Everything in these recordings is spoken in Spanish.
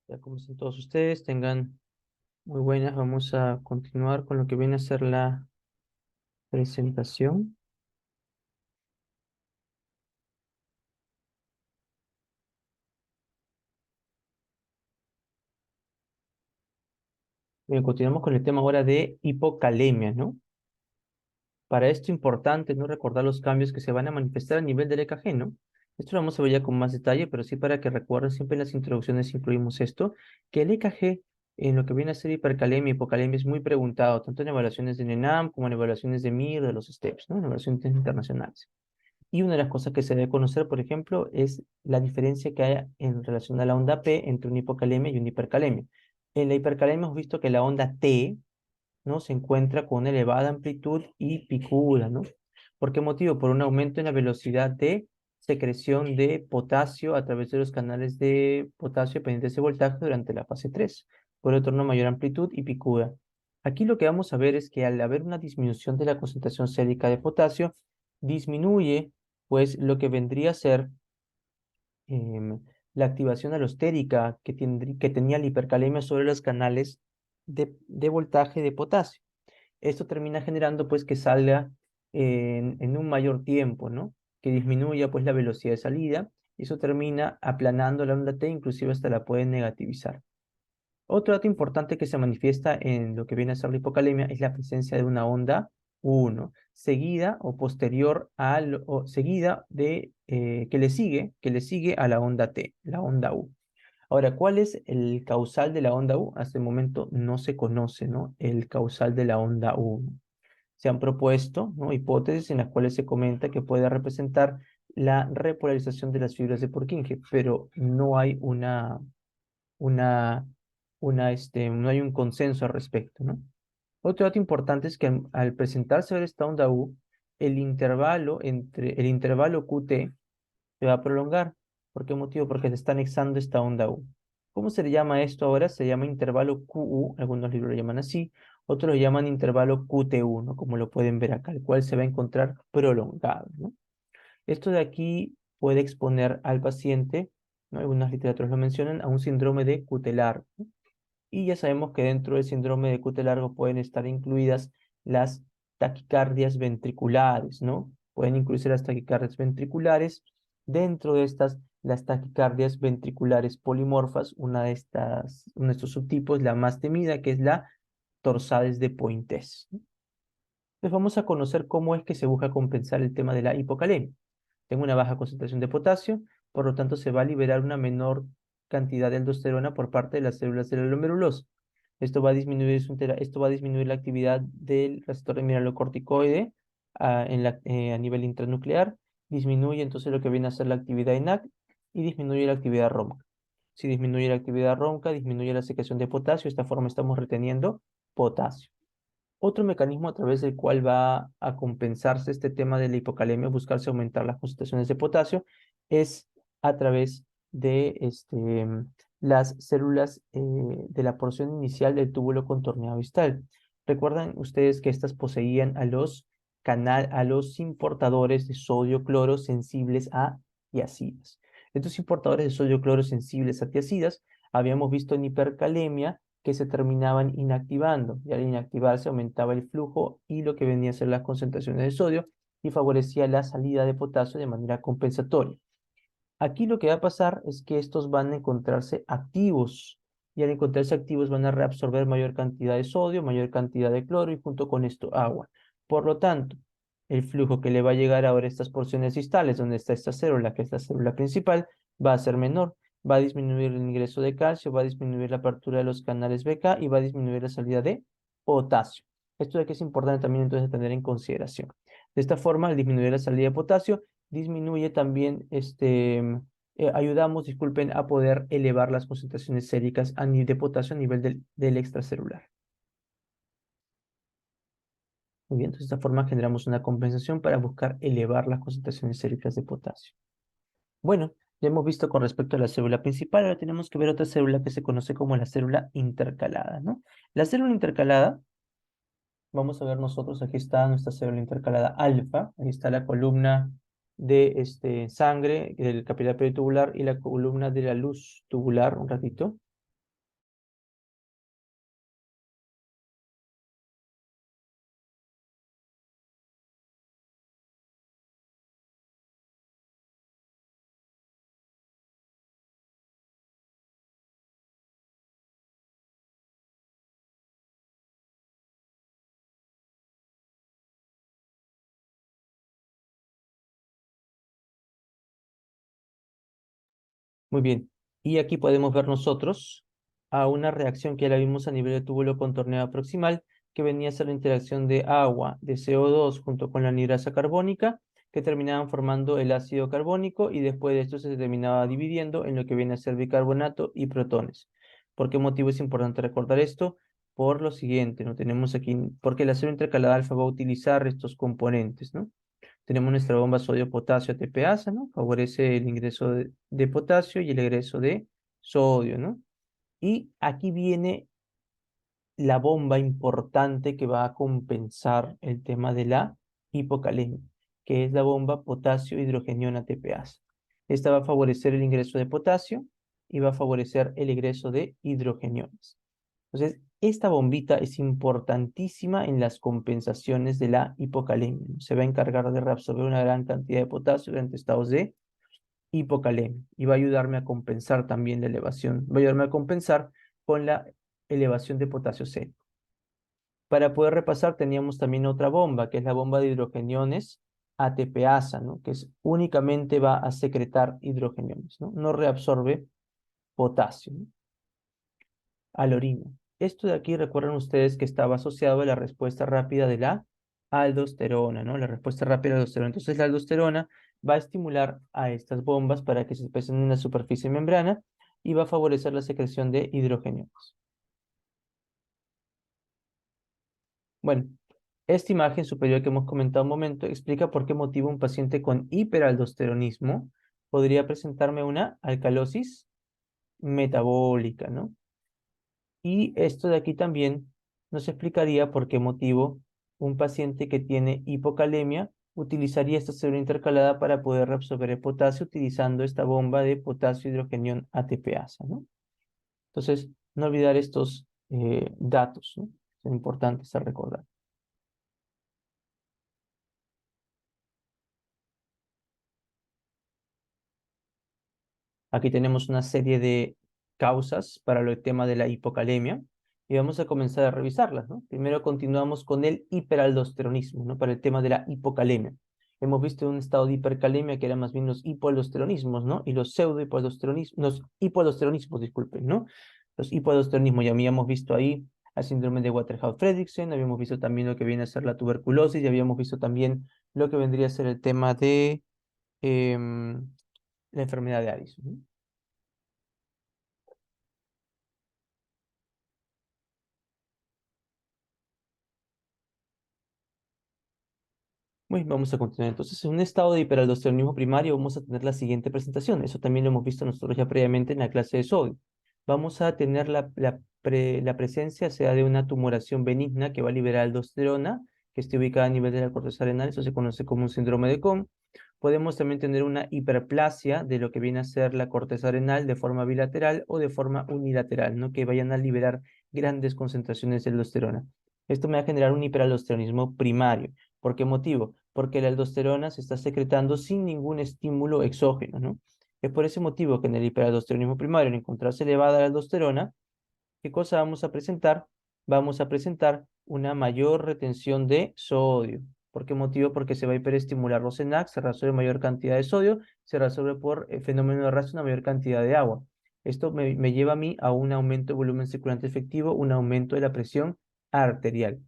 Ya como están todos ustedes, tengan muy buenas. Vamos a continuar con lo que viene a ser la presentación. Bien, continuamos con el tema ahora de hipocalemia, ¿no? Para esto importante, ¿no? Recordar los cambios que se van a manifestar a nivel del EKG, ¿no? Esto lo vamos a ver ya con más detalle, pero sí para que recuerden, siempre en las introducciones incluimos esto, que el EKG en lo que viene a ser hipercalemia y hipocalemia es muy preguntado, tanto en evaluaciones de NENAM como en evaluaciones de MIR, de los STEPS, ¿no? En evaluaciones internacionales. Y una de las cosas que se debe conocer, por ejemplo, es la diferencia que hay en relación a la onda P entre una hipocalemia y una hipercalemia. En la hipercalemia hemos visto que la onda T, ¿no? Se encuentra con una elevada amplitud y picura, ¿no? ¿Por qué motivo? Por un aumento en la velocidad de secreción de potasio a través de los canales de potasio pendientes de voltaje durante la fase 3. Por otro, una mayor amplitud y picura. Aquí lo que vamos a ver es que al haber una disminución de la concentración sérica de potasio, disminuye pues lo que vendría a ser em, la activación alostérica que tenía la hipercalemia sobre los canales de voltaje de potasio. Esto termina generando pues que salga en un mayor tiempo, ¿no? Que disminuya pues la velocidad de salida y eso termina aplanando la onda T, inclusive hasta la pueden negativizar. Otro dato importante que se manifiesta en lo que viene a ser la hipocalemia es la presencia de una onda U1, seguida o posterior o seguida de que le sigue a la onda T, la onda U. Ahora, ¿cuál es el causal de la onda U? Hasta el momento no se conoce, ¿no? El causal de la onda U. Se han propuesto, ¿no? Hipótesis en las cuales se comenta que puede representar la repolarización de las fibras de Purkinje, pero no hay una, no hay un consenso al respecto, ¿no? Otro dato importante es que al presentarse ver esta onda U, el intervalo QT se va a prolongar. ¿Por qué motivo? Porque se está anexando esta onda U. ¿Cómo se le llama esto ahora? Se llama intervalo QU, algunos libros lo llaman así, otros lo llaman intervalo QT1, ¿no? Como lo pueden ver acá, el cual se va a encontrar prolongado, ¿no? Esto de aquí puede exponer al paciente, ¿no? Algunas literaturas lo mencionan, a un síndrome de cutelar, ¿no? Y ya sabemos que dentro del síndrome de QT largo pueden estar incluidas las taquicardias ventriculares, ¿no? Pueden incluirse las taquicardias ventriculares. Dentro de estas, las taquicardias ventriculares polimorfas, uno de estos subtipos, la más temida, que es la torsades de Pointes. Entonces vamos a conocer cómo es que se busca compensar el tema de la hipocalemia. Tengo una baja concentración de potasio, por lo tanto se va a liberar una menor cantidad de aldosterona por parte de las células de la glomerulosa. Esto va a disminuir la actividad del receptor mineralocorticoide a nivel intranuclear, disminuye entonces lo que viene a ser la actividad INAC y disminuye la actividad ronca. Si disminuye la actividad ronca, disminuye la secreción de potasio, de esta forma estamos reteniendo potasio. Otro mecanismo a través del cual va a compensarse este tema de la hipocalemia, buscarse aumentar las concentraciones de potasio, es a través de las células de la porción inicial del túbulo contorneado distal. Recuerdan ustedes que estas poseían a los importadores de sodio cloro sensibles a tiacidas. Estos importadores de sodio cloro sensibles a tiacidas habíamos visto en hipercalemia que se terminaban inactivando y al inactivarse aumentaba el flujo y lo que venía a ser las concentraciones de sodio y favorecía la salida de potasio de manera compensatoria. Aquí lo que va a pasar es que estos van a encontrarse activos y al encontrarse activos van a reabsorber mayor cantidad de sodio, mayor cantidad de cloro y junto con esto agua. Por lo tanto, el flujo que le va a llegar ahora a estas porciones distales, donde está esta célula, que es la célula principal, va a ser menor. Va a disminuir el ingreso de calcio, va a disminuir la apertura de los canales BK y va a disminuir la salida de potasio. Esto de que es importante también entonces tener en consideración. De esta forma, al disminuir la salida de potasio, disminuye también, ayudamos, disculpen, a poder elevar las concentraciones séricas a nivel de potasio a nivel del extracelular. Muy bien, entonces de esta forma generamos una compensación para buscar elevar las concentraciones séricas de potasio. Bueno, ya hemos visto con respecto a la célula principal, ahora tenemos que ver otra célula que se conoce como la célula intercalada, ¿no? La célula intercalada, vamos a ver nosotros, aquí está nuestra célula intercalada alfa, ahí está la columna de sangre, del capilar peritubular y la columna de la luz tubular, un ratito. Muy bien. Y aquí podemos ver nosotros a una reacción que ya la vimos a nivel de túbulo contorneado proximal, que venía a ser la interacción de agua, de CO2 junto con la anhidrasa carbónica, que terminaban formando el ácido carbónico y después de esto se terminaba dividiendo en lo que viene a ser bicarbonato y protones. ¿Por qué motivo es importante recordar esto? Por lo siguiente, ¿no? Tenemos aquí, porque el acero intercalado alfa va a utilizar estos componentes, ¿no? Tenemos nuestra bomba sodio-potasio ATPasa, ¿no? Favorece el ingreso de potasio y el egreso de sodio, ¿no? Y aquí viene la bomba importante que va a compensar el tema de la hipocalemia, que es la bomba potasio-hidrogenión ATPasa. Esta va a favorecer el ingreso de potasio y va a favorecer el ingreso de hidrogeniones. Entonces, esta bombita es importantísima en las compensaciones de la hipocalemia, ¿no? Se va a encargar de reabsorber una gran cantidad de potasio durante estados de hipocalemia y va a ayudarme a compensar también la elevación, va a ayudarme a compensar con la elevación de potasio C. Para poder repasar, teníamos también otra bomba, que es la bomba de hidrogeniones ATPasa, ¿no? Que es, únicamente va a secretar hidrogeniones, ¿no? No reabsorbe potasio, ¿no? A la orina. Esto de aquí, recuerden ustedes que estaba asociado a la respuesta rápida de la aldosterona, ¿no? La respuesta rápida de la aldosterona. Entonces, la aldosterona va a estimular a estas bombas para que se expresen en la superficie membrana y va a favorecer la secreción de hidrogeniones. Bueno, esta imagen superior que hemos comentado un momento explica por qué motivo un paciente con hiperaldosteronismo podría presentarme una alcalosis metabólica, ¿no? Y esto de aquí también nos explicaría por qué motivo un paciente que tiene hipocalemia utilizaría esta célula intercalada para poder reabsorber el potasio utilizando esta bomba de potasio hidrogenión ATPasa, ¿no? Entonces, no olvidar estos datos, ¿no? Son importantes a recordar. Aquí tenemos una serie de causas para el tema de la hipocalemia y vamos a comenzar a revisarlas, ¿no? Primero continuamos con el hiperaldosteronismo, ¿no? Para el tema de la hipocalemia. Hemos visto un estado de hipercalemia que eran más bien los hipoaldosteronismos, ¿no? Y los pseudohipoaldosteronismos, los hipoaldosteronismos, disculpen, ¿no? Los hipoaldosteronismos, ya habíamos visto ahí el síndrome de Waterhouse-Fredrickson, habíamos visto también lo que viene a ser la tuberculosis y habíamos visto también lo que vendría a ser el tema de em, la enfermedad de Addison, ¿no? Muy bien, vamos a continuar. Entonces, en un estado de hiperaldosteronismo primario vamos a tener la siguiente presentación. Eso también lo hemos visto nosotros ya previamente en la clase de sodio. Vamos a tener la presencia, sea de una tumoración benigna que va a liberar aldosterona, que esté ubicada a nivel de la corteza renal, eso se conoce como un síndrome de Cohn. Podemos también tener una hiperplasia de lo que viene a ser la corteza renal de forma bilateral o de forma unilateral, ¿no? Que vayan a liberar grandes concentraciones de aldosterona. Esto me va a generar un hiperaldosteronismo primario. ¿Por qué motivo? Porque la aldosterona se está secretando sin ningún estímulo exógeno, ¿no? Es por ese motivo que en el hiperaldosteronismo primario, al encontrarse elevada la aldosterona, ¿qué cosa vamos a presentar? Vamos a presentar una mayor retención de sodio. ¿Por qué motivo? Porque se va a hiperestimular los ENaC, se reabsorbe mayor cantidad de sodio, se reabsorbe por fenómeno de arrastre una mayor cantidad de agua. Esto me lleva a mí a un aumento de volumen circulante efectivo, un aumento de la presión arterial.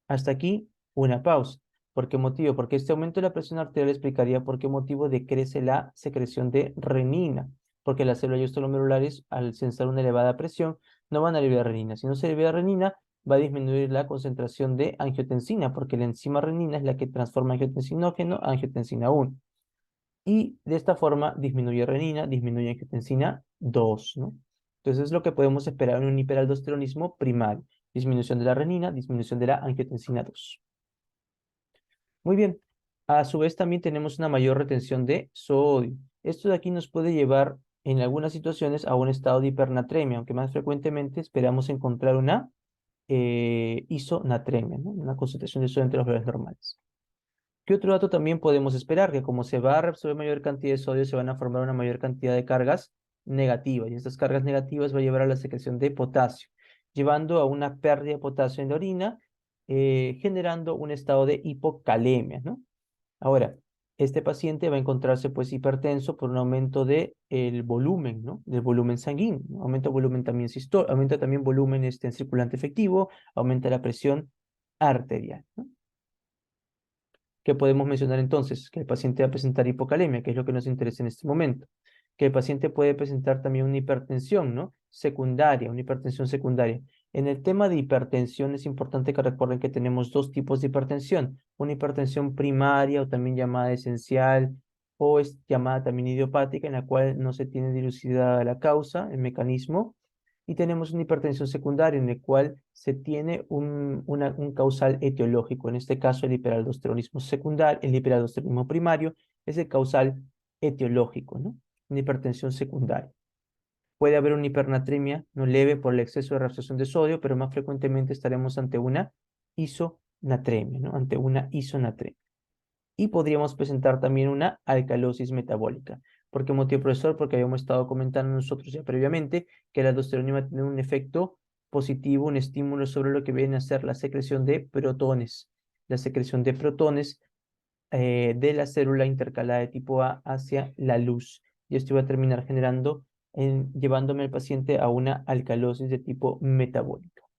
Hasta aquí, una pausa. ¿Por qué motivo? Porque este aumento de la presión arterial explicaría por qué motivo decrece la secreción de renina. Porque las células eustolomerulares, al sensar una elevada presión, no van a liberar renina. Si no se libera renina, va a disminuir la concentración de angiotensina, porque la enzima renina es la que transforma angiotensinógeno a angiotensina 1. Y de esta forma disminuye renina, disminuye angiotensina 2, ¿no? Entonces es lo que podemos esperar en un hiperaldosteronismo primario. Disminución de la renina, disminución de la angiotensina 2. Muy bien. A su vez también tenemos una mayor retención de sodio. Esto de aquí nos puede llevar en algunas situaciones a un estado de hipernatremia, aunque más frecuentemente esperamos encontrar una isonatremia, ¿no? Una concentración de sodio entre los valores normales. ¿Qué otro dato también podemos esperar? Que como se va a reabsorber mayor cantidad de sodio, se van a formar una mayor cantidad de cargas negativas. Y estas cargas negativas va a llevar a la secreción de potasio, llevando a una pérdida de potasio en la orina, generando un estado de hipocalemia, ¿no? Ahora, este paciente va a encontrarse pues hipertenso por un aumento de el volumen, ¿no? Del volumen sanguíneo, ¿no? Aumenta volumen también aumenta también volumen en circulante efectivo, aumenta la presión arterial, ¿no? ¿Qué podemos mencionar entonces? Que el paciente va a presentar hipocalemia, que es lo que nos interesa en este momento. Que el paciente puede presentar también una hipertensión, ¿no? Secundaria, una hipertensión secundaria. En el tema de hipertensión es importante que recuerden que tenemos dos tipos de hipertensión. Una hipertensión primaria o también llamada esencial o es llamada también idiopática, en la cual no se tiene dilucidada la causa, el mecanismo, y tenemos una hipertensión secundaria en la cual se tiene un causal etiológico. En este caso, el hiperaldosteronismo secundario, el hiperaldosteronismo primario es el causal etiológico, ¿no? Una hipertensión secundaria. Puede haber una hipernatremia no leve por el exceso de reabsorción de sodio, pero más frecuentemente estaremos ante una isonatremia, ¿no? Ante una isonatremia. Y podríamos presentar también una alcalosis metabólica. ¿Por qué motivo, profesor? Porque habíamos estado comentando nosotros ya previamente que la aldosterona va a tener un efecto positivo, un estímulo sobre lo que viene a ser la secreción de protones. La secreción de protones de la célula intercalada de tipo A hacia la luz. Y esto va a terminar generando, llevándome al paciente a una alcalosis de tipo metabólico.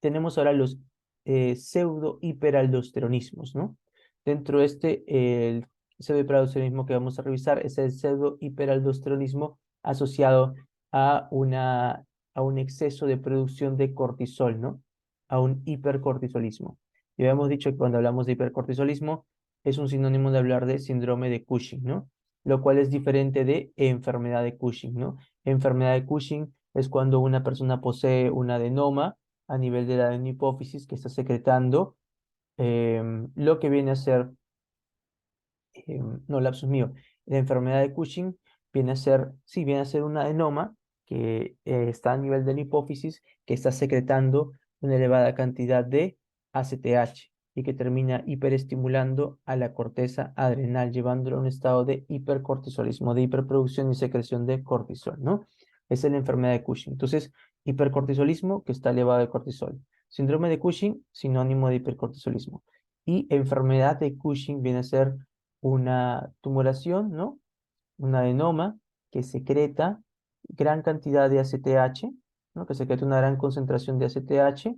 Tenemos ahora los pseudo hiperaldosteronismos, ¿no? Dentro de el pseudo hiperaldosteronismo que vamos a revisar es el pseudo hiperaldosteronismo asociado a, a un exceso de producción de cortisol, ¿no? A un hipercortisolismo. Y habíamos dicho que cuando hablamos de hipercortisolismo es un sinónimo de hablar de síndrome de Cushing, ¿no? Lo cual es diferente de enfermedad de Cushing, ¿no? Enfermedad de Cushing es cuando una persona posee un adenoma a nivel de la hipófisis que está secretando lo que viene a ser, no, lapsus mío, la enfermedad de Cushing viene a ser, sí, viene a ser un adenoma que está a nivel de la hipófisis, que está secretando una elevada cantidad de ACTH y que termina hiperestimulando a la corteza adrenal, llevándolo a un estado de hipercortisolismo, de hiperproducción y secreción de cortisol, ¿no? Esa es la enfermedad de Cushing. Entonces, hipercortisolismo que está elevado de cortisol. Síndrome de Cushing, sinónimo de hipercortisolismo. Y enfermedad de Cushing viene a ser una tumoración, ¿no? Un adenoma que secreta gran cantidad de ACTH, ¿no? Que secreta una gran concentración de ACTH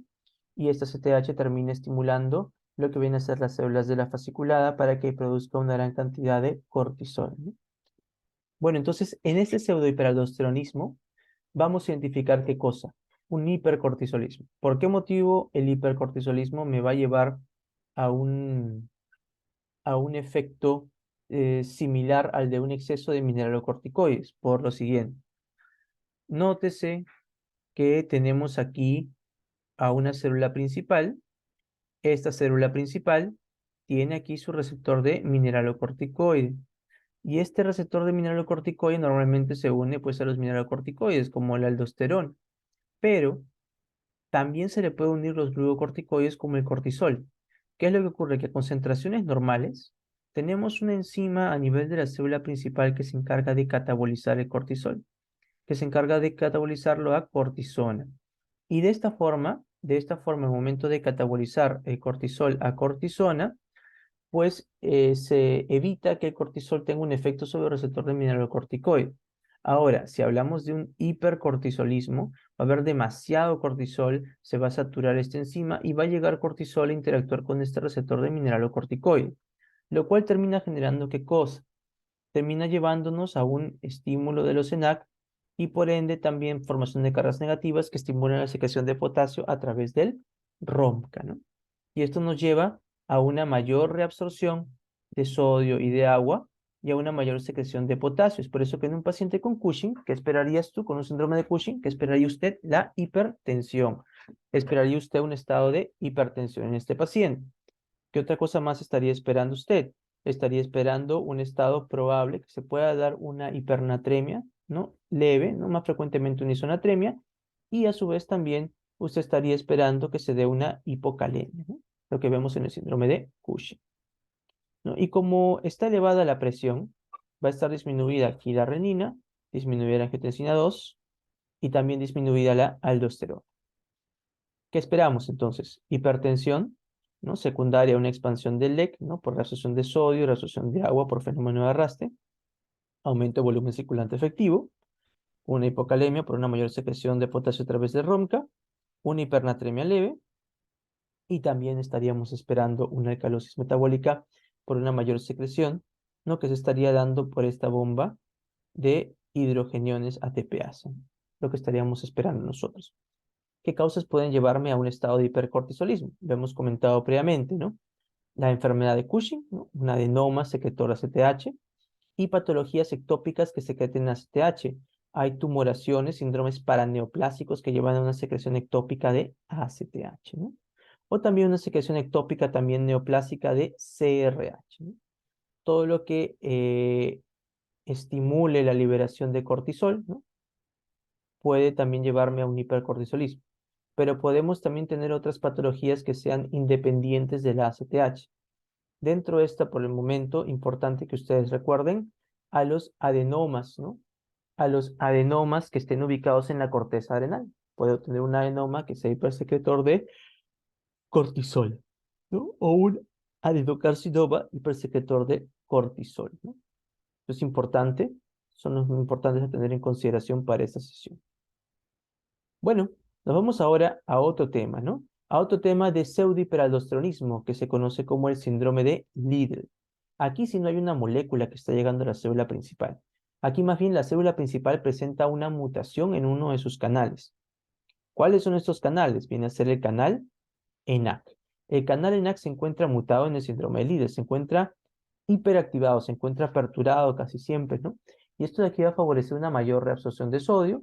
y esta ACTH termina estimulando lo que viene a ser las células de la fasciculada para que produzca una gran cantidad de cortisol, ¿no? Bueno, entonces en este pseudohiperaldosteronismo vamos a identificar qué cosa, un hipercortisolismo. ¿Por qué motivo el hipercortisolismo me va a llevar a a un efecto similar al de un exceso de mineralocorticoides? Por lo siguiente, nótese que tenemos aquí a una célula principal. Esta célula principal tiene aquí su receptor de mineralocorticoide. Y este receptor de mineralocorticoide normalmente se une pues a los mineralocorticoides como el aldosterón. Pero también se le puede unir los glucocorticoides como el cortisol. ¿Qué es lo que ocurre? Que a concentraciones normales tenemos una enzima a nivel de la célula principal que se encarga de catabolizar el cortisol, que se encarga de catabolizarlo a cortisona. Y de esta forma, el momento de catabolizar el cortisol a cortisona, pues se evita que el cortisol tenga un efecto sobre el receptor de mineralocorticoide. Ahora, si hablamos de un hipercortisolismo, va a haber demasiado cortisol, se va a saturar esta enzima y va a llegar cortisol a interactuar con este receptor de mineralocorticoide, lo cual termina generando ¿qué cosa? Termina llevándonos a un estímulo de los ENaC y por ende también formación de cargas negativas que estimulan la secreción de potasio a través del ROMCA, ¿no? Y esto nos lleva a una mayor reabsorción de sodio y de agua y a una mayor secreción de potasio. Es por eso que en un paciente con Cushing, ¿qué esperarías tú con un síndrome de Cushing? ¿Qué esperaría usted? La hipertensión. Esperaría usted un estado de hipertensión en este paciente. ¿Qué otra cosa más estaría esperando usted? Estaría esperando un estado probable que se pueda dar una hipernatremia, ¿no? Leve, ¿no? Más frecuentemente una isonatremia, y a su vez también usted estaría esperando que se dé una hipocalemia, ¿no? Lo que vemos en el síndrome de Cushing, ¿no? Y como está elevada la presión, va a estar disminuida aquí la renina, disminuida la angiotensina 2 y también disminuida la aldosterona. ¿Qué esperamos entonces? Hipertensión, ¿no? Secundaria, una expansión del LEC, ¿no? Por reabsorción de sodio, reabsorción de agua por fenómeno de arrastre, aumento de volumen circulante efectivo, una hipocalemia por una mayor secreción de potasio a través de ROMCA, una hipernatremia leve, y también estaríamos esperando una alcalosis metabólica por una mayor secreción, ¿no? Que se estaría dando por esta bomba de hidrogeniones ATPase, lo que estaríamos esperando nosotros. ¿Qué causas pueden llevarme a un estado de hipercortisolismo? Lo hemos comentado previamente, ¿no? La enfermedad de Cushing, ¿no? Un adenoma secretor ACTH, y patologías ectópicas que secreten ACTH. Hay tumoraciones, síndromes paraneoplásicos que llevan a una secreción ectópica de ACTH, ¿no? O también una secreción ectópica también neoplásica de CRH, ¿no? Todo lo que estimule la liberación de cortisol, ¿no? Puede también llevarme a un hipercortisolismo. Pero podemos también tener otras patologías que sean independientes de la ACTH. Dentro de esta, por el momento, importante que ustedes recuerden a los adenomas, ¿no? A los adenomas que estén ubicados en la corteza adrenal. Puedo tener un adenoma que sea hipersecretor de cortisol, ¿no? O un adenocarcinoma hipersecretor de cortisol, ¿no? Eso es importante, son los importantes a tener en consideración para esta sesión. Bueno, nos vamos ahora a otro tema, ¿no? A otro tema de pseudohiperaldosteronismo, que se conoce como el síndrome de Liddle. Aquí sí no hay una molécula que está llegando a la célula principal. Aquí más bien la célula principal presenta una mutación en uno de sus canales. ¿Cuáles son estos canales? Viene a ser el canal ENaC. El canal ENaC se encuentra mutado en el síndrome de Liddle, se encuentra hiperactivado, se encuentra aperturado casi siempre, ¿no? Y esto de aquí va a favorecer una mayor reabsorción de sodio,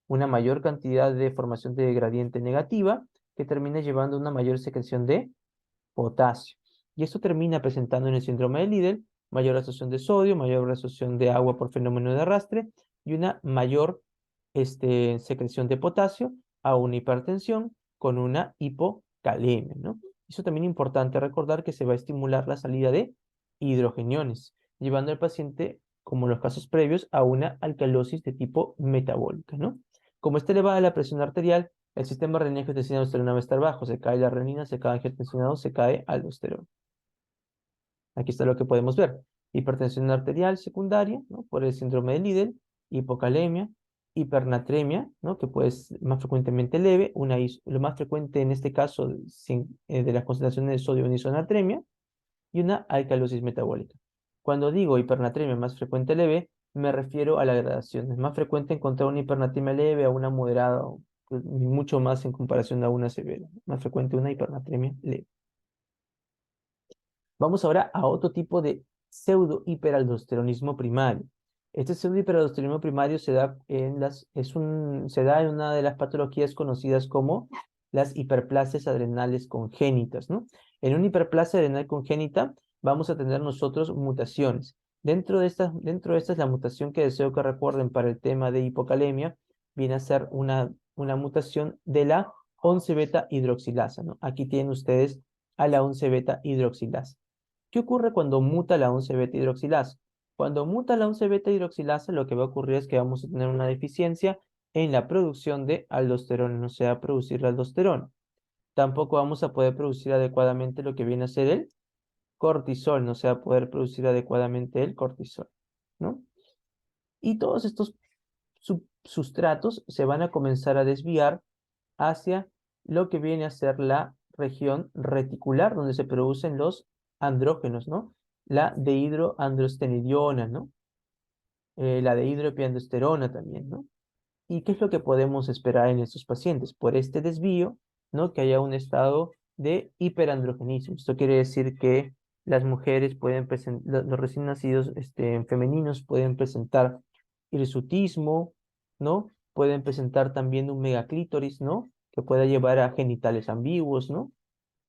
una mayor cantidad de formación de gradiente negativa, que termina llevando a una mayor secreción de potasio. Y esto termina presentando en el síndrome de Liddle mayor absorción de sodio, mayor absorción de agua por fenómeno de arrastre y una mayor secreción de potasio a una hipertensión con una hipocalemia, ¿no? Eso también es importante recordar que se va a estimular la salida de hidrogeniones, llevando al paciente, como en los casos previos, a una alcalosis de tipo metabólica, ¿no? Como está elevada la presión arterial, el sistema renina-angiotensina-aldosterona va a estar bajo, se cae la renina, se cae angiotensina, se cae aldosterona. Aquí está lo que podemos ver. Hipertensión arterial secundaria, ¿no? Por el síndrome de Liddle, hipocalemia, hipernatremia, ¿no? Que puede ser más frecuentemente leve, lo más frecuente en este caso de las concentraciones de sodio en isonatremia, y una alcalosis metabólica. Cuando digo hipernatremia más frecuente leve, me refiero a la gradación. Es más frecuente encontrar una hipernatremia leve a una moderada, pues, mucho más en comparación a una severa. Más frecuente una hipernatremia leve. Vamos ahora a otro tipo de pseudohiperaldosteronismo primario. Este pseudohiperaldosteronismo primario se da en una de las patologías conocidas como las hiperplasias adrenales congénitas, ¿no? En una hiperplasia adrenal congénita vamos a tener nosotros mutaciones. Dentro de estas, la mutación que deseo que recuerden para el tema de hipocalemia viene a ser una mutación de la 11-beta hidroxilasa, ¿no? Aquí tienen ustedes a la 11-beta hidroxilasa. ¿Qué ocurre cuando muta la 11-beta hidroxilasa? Cuando muta la 11-beta hidroxilasa, lo que va a ocurrir es que vamos a tener una deficiencia en la producción de aldosterona, no se va a producir la aldosterona. Tampoco vamos a poder producir adecuadamente lo que viene a ser el cortisol, no se va a poder producir adecuadamente el cortisol, ¿no? Y todos estos sustratos se van a comenzar a desviar hacia lo que viene a ser la región reticular, donde se producen los andrógenos, ¿no? La dehidroandrostenediona, ¿no? La dehidroepiandrosterona también, ¿no? ¿Y qué es lo que podemos esperar en estos pacientes? Por este desvío, ¿no? Que haya un estado de hiperandrogenismo. Esto quiere decir que las mujeres pueden presentar, los recién nacidos femeninos pueden presentar hirsutismo, ¿no? Pueden presentar también un megaclítoris, ¿no? Que pueda llevar a genitales ambiguos, ¿no?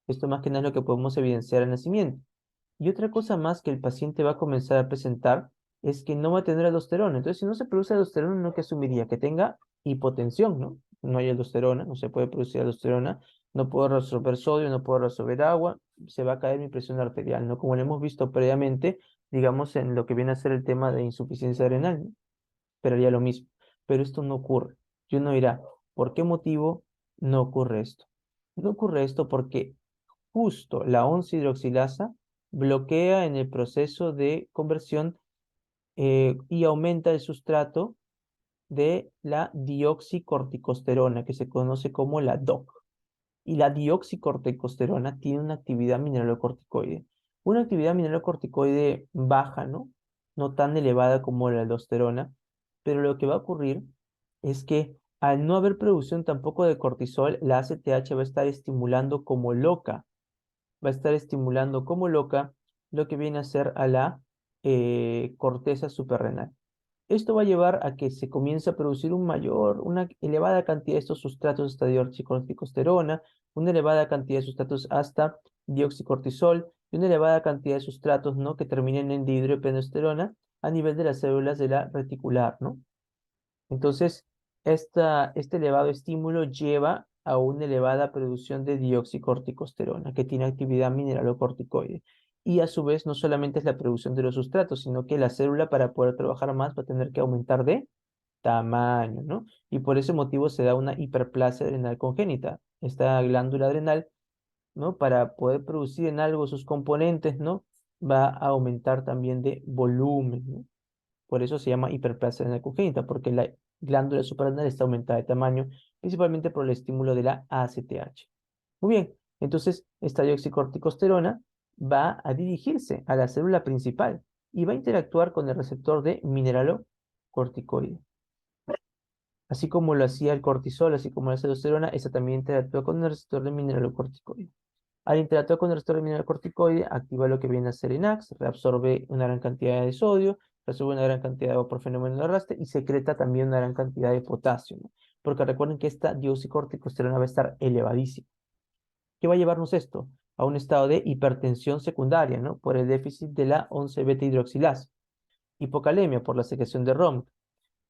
Esto más que nada es lo que podemos evidenciar al nacimiento. Y otra cosa más que el paciente va a comenzar a presentar es que no va a tener aldosterona. Entonces, si no se produce aldosterona, ¿no? Que asumiría que tenga hipotensión, ¿no? No hay aldosterona, no se puede producir aldosterona, no puedo resolver sodio, no puedo resolver agua, se va a caer mi presión arterial, ¿no? Como lo hemos visto previamente, digamos, en lo que viene a ser el tema de insuficiencia renal, ¿no? Pero haría lo mismo. Pero esto no ocurre. Y uno dirá, ¿por qué motivo no ocurre esto? No ocurre esto porque justo la 11-hidroxilasa bloquea en el proceso de conversión y aumenta el sustrato de la dioxicorticosterona, que se conoce como la DOC. Y la dioxicorticosterona tiene una actividad mineralocorticoide. Una actividad mineralocorticoide baja, ¿no? No tan elevada como la aldosterona, pero lo que va a ocurrir es que al no haber producción tampoco de cortisol, la ACTH va a estar estimulando como loca, va a estar estimulando como loca lo que viene a ser a la corteza suprarrenal. Esto va a llevar a que se comience a producir una elevada cantidad de estos sustratos hasta dioxicorticosterona, una elevada cantidad de sustratos hasta dioxicortisol y una elevada cantidad de sustratos, ¿no?, que terminen en dihidroepiandrosterona a nivel de las células de la reticular, ¿no? Entonces, este elevado estímulo lleva a una elevada producción de dioxicorticosterona, que tiene actividad mineralocorticoide. Y a su vez, no solamente es la producción de los sustratos, sino que la célula para poder trabajar más va a tener que aumentar de tamaño, ¿no? Y por ese motivo se da una hiperplasia adrenal congénita. Esta glándula adrenal, ¿no?, para poder producir en algo sus componentes, ¿no?, va a aumentar también de volumen, ¿no? Por eso se llama hiperplasia renal congénita, porque la glándula suprarrenal está aumentada de tamaño, principalmente por el estímulo de la ACTH. Muy bien, entonces esta dioxicorticosterona va a dirigirse a la célula principal y va a interactuar con el receptor de mineralocorticoide. Así como lo hacía el cortisol, así como la aldosterona, esta también interactúa con el receptor de mineralocorticoide. Al interactuar con el receptor de mineralocorticoide, activa lo que viene a ser ENAX, reabsorbe una gran cantidad de sodio, reabsorbe una gran cantidad de agua por fenómeno de arrastre y secreta también una gran cantidad de potasio, ¿no? Porque recuerden que esta dioxicorticosterona va a estar elevadísima. ¿Qué va a llevarnos esto? A un estado de hipertensión secundaria, ¿no?, por el déficit de la 11-beta-hidroxilasa, hipocalemia por la secreción de ROMC,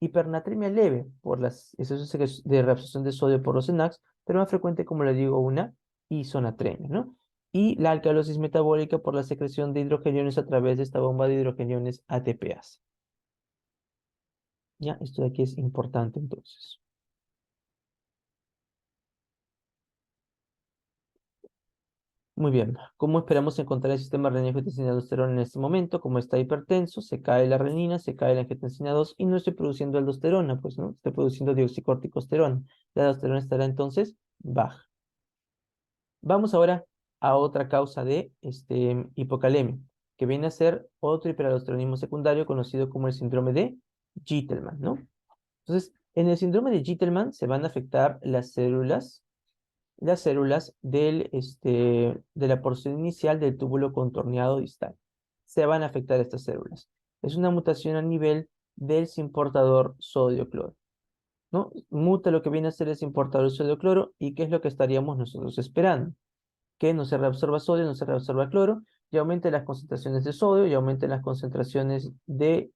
hipernatremia leve por las excesos de reabsorción de sodio por los ENACs, pero más frecuente, como le digo, una isonatremia, ¿no? Y la alcalosis metabólica por la secreción de hidrogeniones a través de esta bomba de hidrogeniones ATPase. Ya, esto de aquí es importante entonces. Muy bien, ¿cómo esperamos encontrar el sistema renina-angiotensina-aldosterona en este momento? Como está hipertenso, se cae la renina, se cae la angiotensina 2 y no estoy produciendo aldosterona, pues no, estoy produciendo dioxicorticosterona. La aldosterona estará entonces baja. Vamos ahora a otra causa de hipocalemia, que viene a ser otro hiperaldosteronismo secundario conocido como el síndrome de Gitelman, ¿no? Entonces, en el síndrome de Gitelman se van a afectar las células de la porción inicial del túbulo contorneado distal. Se van a afectar estas células. Es una mutación a nivel del portador sodio-cloro, ¿no? Muta lo que viene a ser ese portador sodio-cloro y qué es lo que estaríamos nosotros esperando. Que no se reabsorba sodio, no se reabsorba cloro, y aumente las concentraciones de sodio, y aumente las concentraciones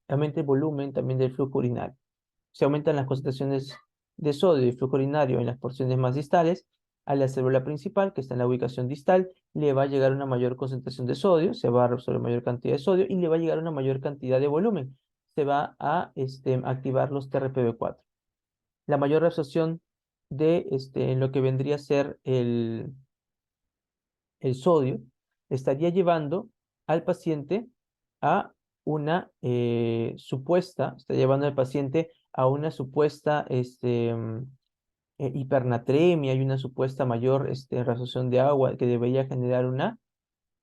aumente el volumen también del flujo urinario. Se aumentan las concentraciones de sodio y flujo urinario en las porciones más distales, a la célula principal, que está en la ubicación distal, le va a llegar una mayor concentración de sodio, se va a reabsorber mayor cantidad de sodio, y le va a llegar una mayor cantidad de volumen. Se va a activar los TRPV4. La mayor reabsorción de lo que vendría a ser el sodio, estaría llevando al paciente a una está llevando al paciente a una supuesta hipernatremia y una supuesta mayor reabsorción de agua que debería generar una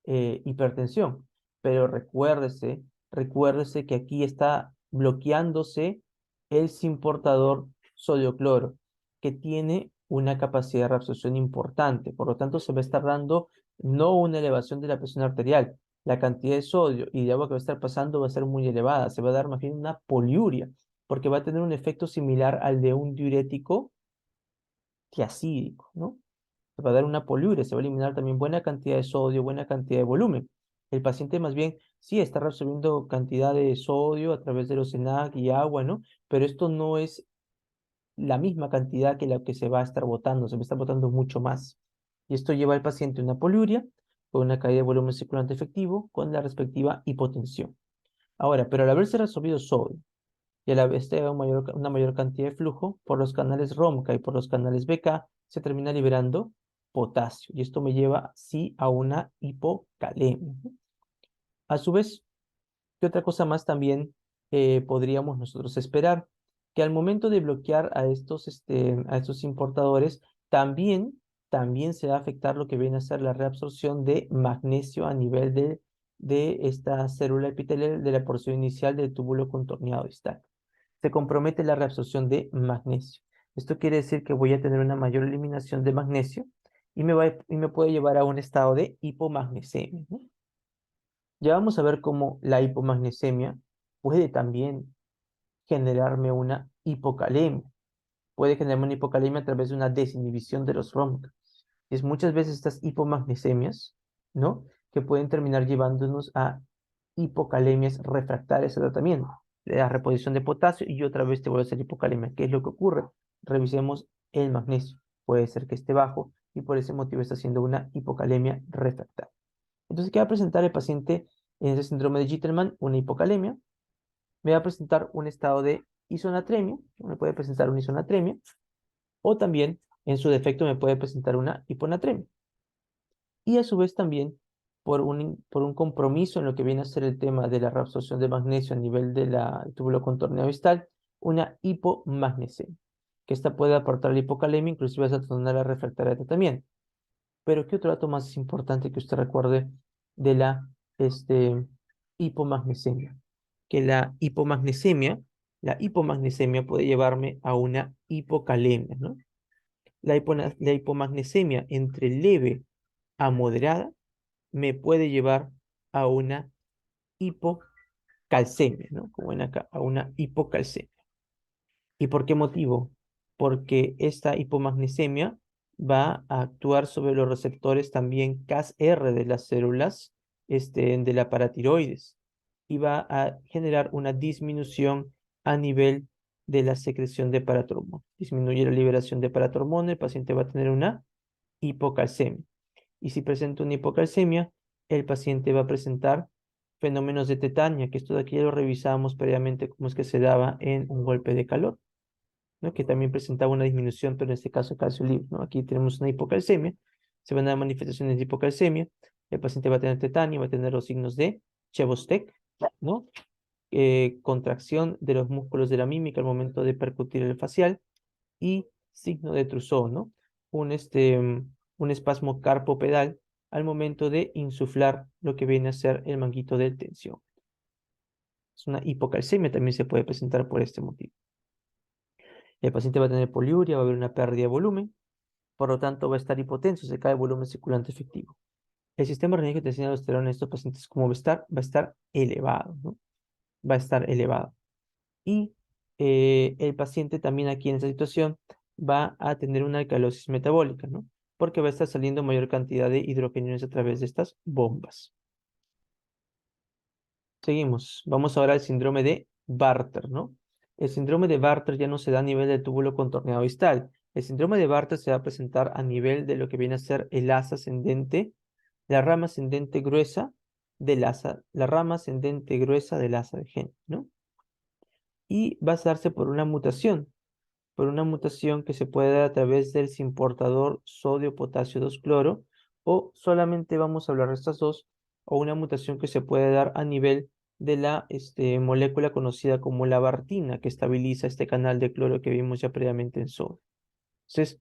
hipertensión. Pero recuérdese que aquí está bloqueándose el simportador sodio-cloro, que tiene una capacidad de reabsorción importante. Por lo tanto, se va a estar dando no una elevación de la presión arterial, la cantidad de sodio y de agua que va a estar pasando va a ser muy elevada. Se va a dar más bien una poliuria, porque va a tener un efecto similar al de un diurético tiacídico, ¿no? Se va a dar una poliuria, se va a eliminar también buena cantidad de sodio, buena cantidad de volumen. El paciente más bien sí está reabsorbiendo cantidad de sodio a través de los ENaC y agua, ¿no? Pero esto no es la misma cantidad que la que se va a estar botando, se va a estar botando mucho más. Y esto lleva al paciente a una poliuria, con una caída de volumen circulante efectivo, con la respectiva hipotensión. Ahora, pero al haberse reabsorbido sodio, y a la vez te da una mayor cantidad de flujo por los canales ROMCA y por los canales BK, se termina liberando potasio. Y esto me lleva, sí, a una hipocalemia. A su vez, ¿qué otra cosa más también podríamos nosotros esperar? Que al momento de bloquear a estos importadores, también se va a afectar lo que viene a ser la reabsorción de magnesio a nivel de esta célula epitelial de la porción inicial del túbulo contorneado distal. Se compromete la reabsorción de magnesio. Esto quiere decir que voy a tener una mayor eliminación de magnesio y me puede llevar a un estado de hipomagnesemia, ¿no? Ya vamos a ver cómo la hipomagnesemia puede también generarme una hipocalemia. Puede generarme una hipocalemia a través de una desinhibición de los ROMC. Es muchas veces estas hipomagnesemias, ¿no? Que pueden terminar llevándonos a hipocalemias refractarias al tratamiento. La reposición de potasio y otra vez te vuelve a hacer hipocalemia. ¿Qué es lo que ocurre? Revisemos el magnesio. Puede ser que esté bajo y por ese motivo está haciendo una hipocalemia refractaria. Entonces, ¿qué va a presentar el paciente en ese síndrome de Gittelman? Una hipocalemia. Me va a presentar un estado de isonatremia, me puede presentar una isonatremia, o también, en su defecto, me puede presentar una hiponatremia. Y a su vez también, por un compromiso en lo que viene a ser el tema de la reabsorción de magnesio a nivel del túbulo contorneado distal, una hipomagnesemia, que esta puede aportar la hipocalemia, inclusive hasta tornar la refractaria de tratamiento. Pero ¿qué otro dato más es importante que usted recuerde de la este, hipomagnesemia? Que la hipomagnesemia puede llevarme a una hipocalemia, ¿no? La hipomagnesemia entre leve a moderada me puede llevar a una hipocalcemia, ¿no? Como ven acá, a una hipocalcemia. ¿Y por qué motivo? Porque esta hipomagnesemia va a actuar sobre los receptores también Cas-R de las células de la paratiroides y va a generar una disminución a nivel de la secreción de paratormona. Disminuye la liberación de paratormona, el paciente va a tener una hipocalcemia. Y si presenta una hipocalcemia, el paciente va a presentar fenómenos de tetania, que esto de aquí ya lo revisábamos previamente cómo es que se daba en un golpe de calor, ¿no? Que también presentaba una disminución, pero en este caso calcio libre, ¿no? Aquí tenemos una hipocalcemia, se van a dar manifestaciones de hipocalcemia, el paciente va a tener tetania, va a tener los signos de Chebostek, ¿no? Contracción de los músculos de la mímica al momento de percutir el facial y signo de Trousseau, ¿no? Un espasmo carpopedal al momento de insuflar lo que viene a ser el manguito de tensión. Es una hipocalcemia, también se puede presentar por este motivo. El paciente va a tener poliuria, va a haber una pérdida de volumen, por lo tanto va a estar hipotenso, se cae el volumen circulante efectivo. El sistema renal de aldosterona en estos pacientes, ¿cómo va a estar? Va a estar elevado, ¿no? Va a estar elevado. Y el paciente también aquí en esta situación va a tener una alcalosis metabólica, ¿no? Porque va a estar saliendo mayor cantidad de hidrogeniones a través de estas bombas. Seguimos. Vamos ahora al síndrome de Bartter, ¿no? El síndrome de Bartter ya no se da a nivel del túbulo contorneado distal. El síndrome de Bartter se va a presentar a nivel de lo que viene a ser el asa ascendente, la rama ascendente gruesa del asa, la rama ascendente gruesa del asa de Henle, ¿no? Y va a darse por una mutación que se puede dar a través del simportador sodio-potasio 2-cloro, o solamente vamos a hablar de estas dos, o una mutación que se puede dar a nivel de la molécula conocida como la bartina, que estabiliza este canal de cloro que vimos ya previamente en sodio. Entonces,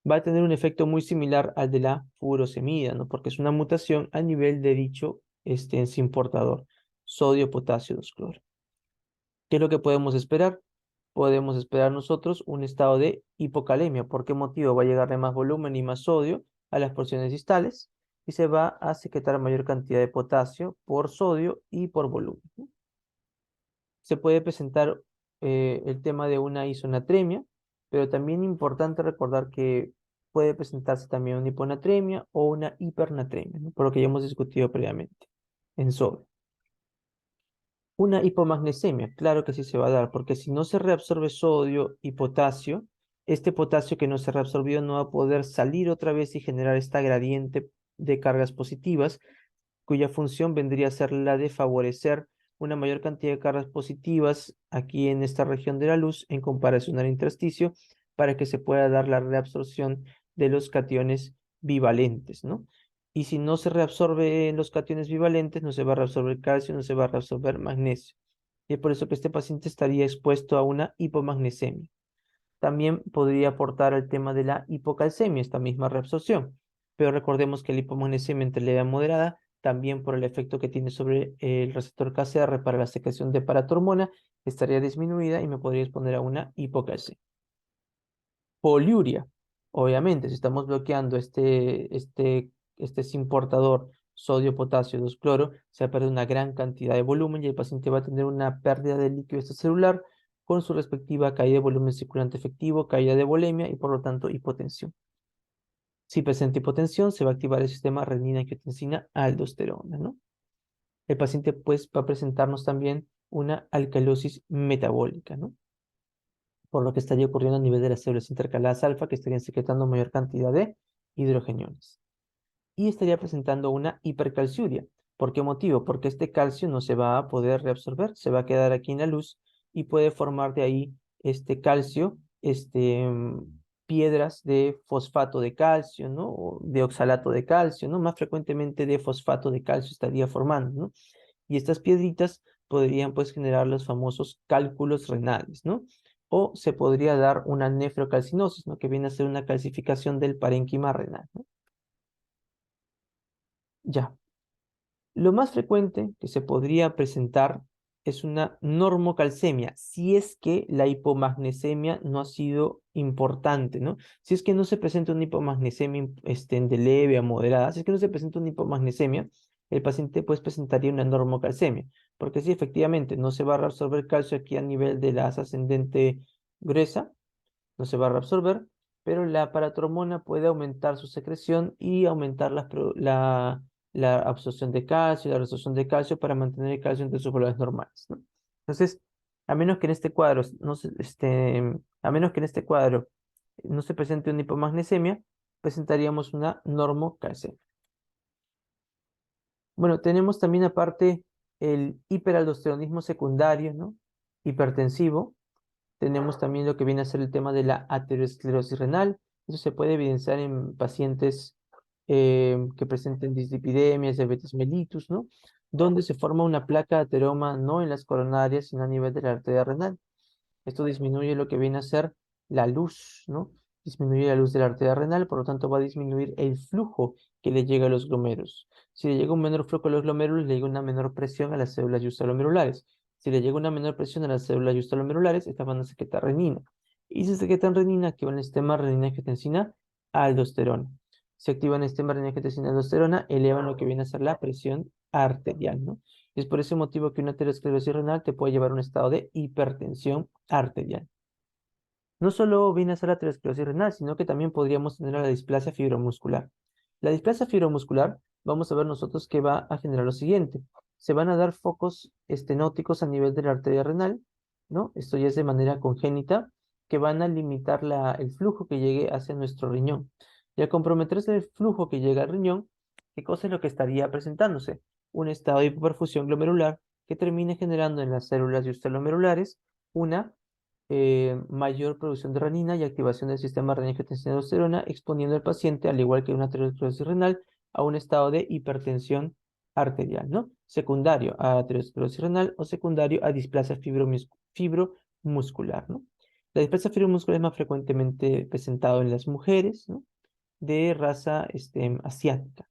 va a tener un efecto muy similar al de la furosemida, ¿no? Porque es una mutación a nivel de dicho simportador, sodio-potasio 2-cloro. ¿Qué es lo que podemos esperar? Podemos esperar nosotros un estado de hipocalemia. ¿Por qué motivo? Va a llegarle más volumen y más sodio a las porciones distales y se va a secretar mayor cantidad de potasio por sodio y por volumen, ¿no? Se puede presentar el tema de una isonatremia, pero también importante recordar que puede presentarse también una hiponatremia o una hipernatremia, ¿no? Por lo que ya hemos discutido previamente en sodio. Una hipomagnesemia, claro que sí se va a dar, porque si no se reabsorbe sodio y potasio, este potasio que no se reabsorbió no va a poder salir otra vez y generar esta gradiente de cargas positivas, cuya función vendría a ser la de favorecer una mayor cantidad de cargas positivas aquí en esta región de la luz en comparación al intersticio, para que se pueda dar la reabsorción de los cationes bivalentes, ¿no? Y si no se reabsorben los cationes bivalentes, no se va a reabsorber calcio, no se va a reabsorber magnesio. Y es por eso que este paciente estaría expuesto a una hipomagnesemia. También podría aportar al tema de la hipocalcemia, esta misma reabsorción. Pero recordemos que la hipomagnesemia entre leve a moderada, también por el efecto que tiene sobre el receptor KCR para la secreción de paratormona, estaría disminuida y me podría exponer a una hipocalcemia. Poliuria. Obviamente, si estamos bloqueando este sin portador sodio-potasio 2-cloro, se va a perder una gran cantidad de volumen y el paciente va a tener una pérdida de líquido extracelular con su respectiva caída de volumen circulante efectivo, caída de volemia y por lo tanto hipotensión. Si presenta hipotensión, se va a activar el sistema renina-angiotensina-aldosterona, ¿no? El paciente pues va a presentarnos también una alcalosis metabólica, ¿no? Por lo que estaría ocurriendo a nivel de las células intercaladas alfa que estarían secretando mayor cantidad de hidrogeniones. Y estaría presentando una hipercalciuria. ¿Por qué motivo? Porque este calcio no se va a poder reabsorber, se va a quedar aquí en la luz y puede formar de ahí este calcio, piedras de fosfato de calcio, ¿no? O de oxalato de calcio, ¿no? Más frecuentemente de fosfato de calcio estaría formando, ¿no? Y estas piedritas podrían pues generar los famosos cálculos renales, ¿no? O se podría dar una nefrocalcinosis, ¿no? Que viene a ser una calcificación del parénquima renal, ¿no? Ya. Lo más frecuente que se podría presentar es una normocalcemia, si es que la hipomagnesemia no ha sido importante, ¿no? Si es que no se presenta una hipomagnesemia de leve a moderada, si es que no se presenta una hipomagnesemia, el paciente pues presentaría una normocalcemia, porque si efectivamente no se va a reabsorber calcio aquí a nivel de la asa ascendente gruesa, no se va a reabsorber, pero la paratromona puede aumentar su secreción y aumentar la absorción de calcio, la resorción de calcio para mantener el calcio entre sus valores normales, ¿no? Entonces, a menos que en este cuadro a menos que en este cuadro no se presente una hipomagnesemia, presentaríamos una normocalcemia. Bueno, tenemos también aparte el hiperaldosteronismo secundario, ¿no? Hipertensivo. Tenemos también lo que viene a ser el tema de la aterosclerosis renal. Eso se puede evidenciar en pacientes que presenten dislipidemias, diabetes mellitus, ¿no? Donde se forma una placa de ateroma no en las coronarias, sino a nivel de la arteria renal. Esto disminuye lo que viene a ser la luz, ¿no? Disminuye la luz de la arteria renal, por lo tanto va a disminuir el flujo que le llega a los glomérulos. Si le llega un menor flujo a los glomérulos, le llega una menor presión a las células justalomerulares. Si le llega una menor presión a las células justalomerulares, estas van a secretar renina. Y si secretan renina, activan el sistema renina-angiotensina aldosterona. Si activan el sistema renina-angiotensina aldosterona, elevan lo que viene a ser la presión arterial, ¿no? Y es por ese motivo que una aterosclerosis renal te puede llevar a un estado de hipertensión arterial. No solo viene a ser la aterosclerosis renal, sino que también podríamos tener la displasia fibromuscular. La displasia fibromuscular, vamos a ver nosotros que va a generar lo siguiente. Se van a dar focos estenóticos a nivel de la arteria renal, ¿no? Esto ya es de manera congénita, que van a limitar el flujo que llegue hacia nuestro riñón. Y al comprometerse el flujo que llega al riñón, ¿qué cosa es lo que estaría presentándose? Un estado de hipoperfusión glomerular que termine generando en las células justalomerulares una mayor producción de renina y activación del sistema renina-angiotensina-aldosterona, exponiendo al paciente, al igual que una aterosclerosis renal, a un estado de hipertensión arterial, ¿no? Secundario a aterosclerosis renal o secundario a displasia fibromuscular, ¿no? La displasia fibromuscular es más frecuentemente presentado en las mujeres, ¿no? De raza asiática.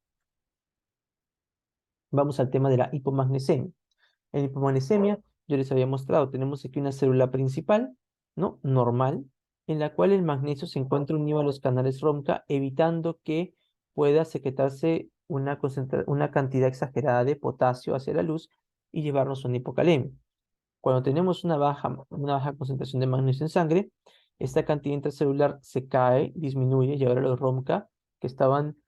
Vamos al tema de la hipomagnesemia. En hipomagnesemia, yo les había mostrado, tenemos aquí una célula principal, ¿no? Normal, en la cual el magnesio se encuentra unido a los canales ROMCA, evitando que pueda secretarse una cantidad exagerada de potasio hacia la luz y llevarnos a una hipocalemia. Cuando tenemos una baja concentración de magnesio en sangre, esta cantidad intracelular se cae, disminuye y ahora los ROMCA que estaban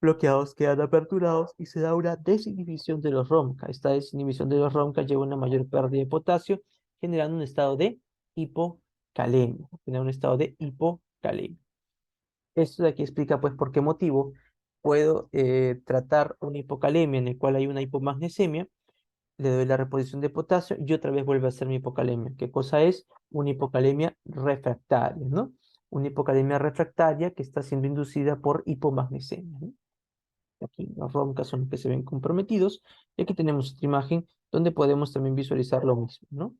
bloqueados quedan aperturados y se da una desinhibición de los ROMCA. Esta desinhibición de los ROMCA lleva a una mayor pérdida de potasio, generando un estado de hipocalemia. Genera un estado de hipocalemia. Esto de aquí explica pues por qué motivo puedo tratar una hipocalemia en el cual hay una hipomagnesemia, le doy la reposición de potasio y otra vez vuelve a ser mi hipocalemia. ¿Qué cosa es? Una hipocalemia refractaria, ¿no? una hipocalemia refractaria que está siendo inducida por hipomagnesemia, ¿no? Aquí los roncas son los que se ven comprometidos. Y aquí tenemos otra imagen donde podemos también visualizar lo mismo, ¿no?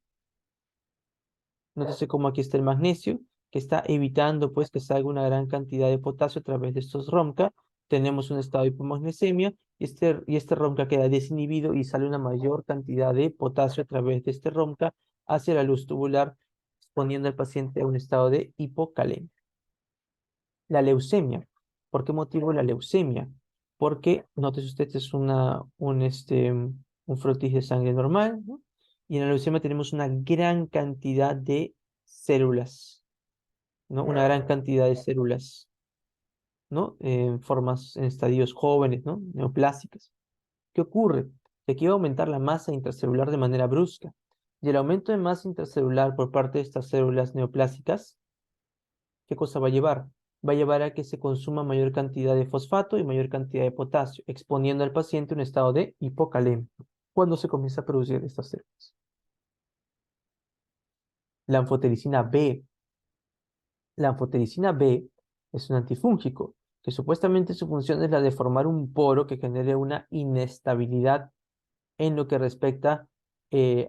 Nótese cómo aquí está el magnesio, que está evitando pues que salga una gran cantidad de potasio a través de estos ronca. Tenemos un estado de hipomagnesemia y este ronca queda desinhibido y sale una mayor cantidad de potasio a través de este ronca hacia la luz tubular, exponiendo al paciente a un estado de hipocalemia. La leucemia. ¿Por qué motivo la leucemia? Porque, nótese usted, es un frotis de sangre normal, ¿no? Y en la leucemia tenemos una gran cantidad de células, ¿no? Una gran cantidad de células, ¿no? En formas, en estadios jóvenes, ¿no? Neoplásicas. ¿Qué ocurre? Que aquí va a aumentar la masa intracelular de manera brusca. Y el aumento de masa intracelular por parte de estas células neoplásicas, ¿qué cosa va a llevar? Va a llevar a que se consuma mayor cantidad de fosfato y mayor cantidad de potasio, exponiendo al paciente a un estado de hipocalemia. ¿Cuándo se comienza a producir estas células? La anfotericina B. La anfotericina B es un antifúngico, que supuestamente su función es la de formar un poro que genere una inestabilidad en lo que respecta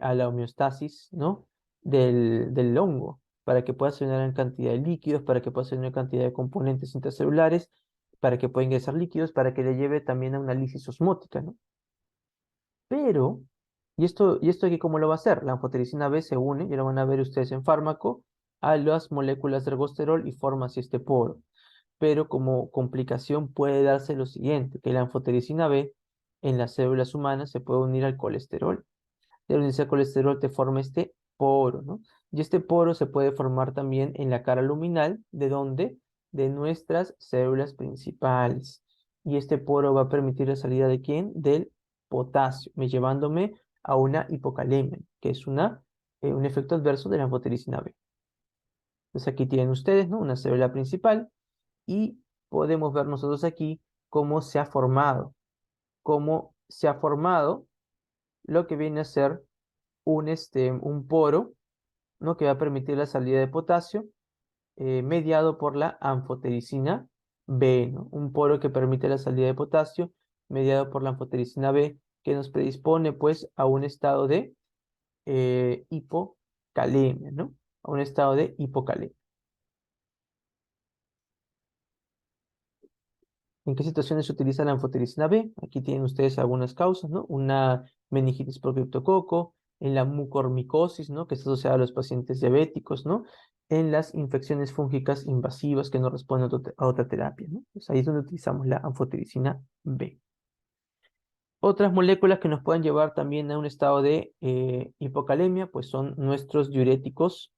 a la homeostasis, ¿no? del hongo, para que pueda hacer una gran cantidad de líquidos, para que pueda hacer una cantidad de componentes intracelulares, para que pueda ingresar líquidos, para que le lleve también a una lisis osmótica, ¿no? Pero, ¿y esto aquí cómo lo va a hacer? La anfotericina B se une, ya lo van a ver ustedes en fármaco, a las moléculas de ergosterol y forma así este poro. Pero como complicación puede darse lo siguiente, que la anfotericina B en las células humanas se puede unir al colesterol. De unirse al colesterol te forma este poro, ¿no? Y este poro se puede formar también en la cara luminal, ¿de dónde? De nuestras células principales. Y este poro va a permitir la salida de ¿quién? Del potasio, me llevándome a una hipocalemia, que es un efecto adverso de la anfotericina B. Entonces aquí tienen ustedes, ¿no? Una célula principal y podemos ver nosotros aquí cómo se ha formado lo que viene a ser un poro, ¿no? Que va a permitir la salida de potasio, mediado por la anfotericina B, ¿no? Un poro que permite la salida de potasio, mediado por la anfotericina B, que nos predispone pues a un estado de hipocalemia, ¿no? A un estado de hipocalemia. ¿En qué situaciones se utiliza la anfotericina B? Aquí tienen ustedes algunas causas, ¿no? Una meningitis por criptococo, en la mucormicosis, ¿no? Que está asociada a los pacientes diabéticos, ¿no? En las infecciones fúngicas invasivas que no responden a otra terapia, ¿no? Pues ahí es donde utilizamos la anfotericina B. Otras moléculas que nos pueden llevar también a un estado de hipocalemia, pues son nuestros diuréticos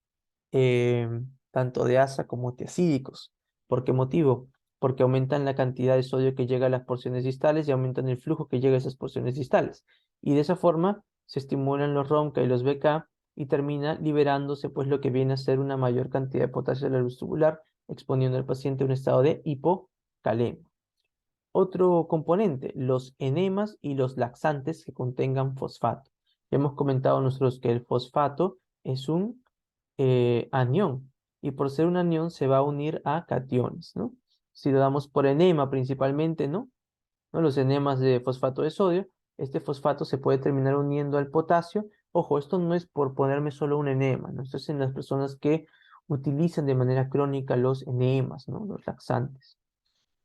eh, tanto de asa como tiacídicos. ¿Por qué motivo? Porque aumentan la cantidad de sodio que llega a las porciones distales y aumentan el flujo que llega a esas porciones distales. Y de esa forma se estimulan los RONCA y los BK y termina liberándose pues lo que viene a ser una mayor cantidad de potasio de la luz tubular, exponiendo al paciente a un estado de hipocalemia. Otro componente, los enemas y los laxantes que contengan fosfato. Ya hemos comentado nosotros que el fosfato es un anión y por ser un anión se va a unir a cationes, ¿no? Si lo damos por enema principalmente, ¿no? ¿No? Los enemas de fosfato de sodio, este fosfato se puede terminar uniendo al potasio. Ojo, esto no es por ponerme solo un enema, ¿no? Esto es en las personas que utilizan de manera crónica los enemas, ¿no? Los laxantes.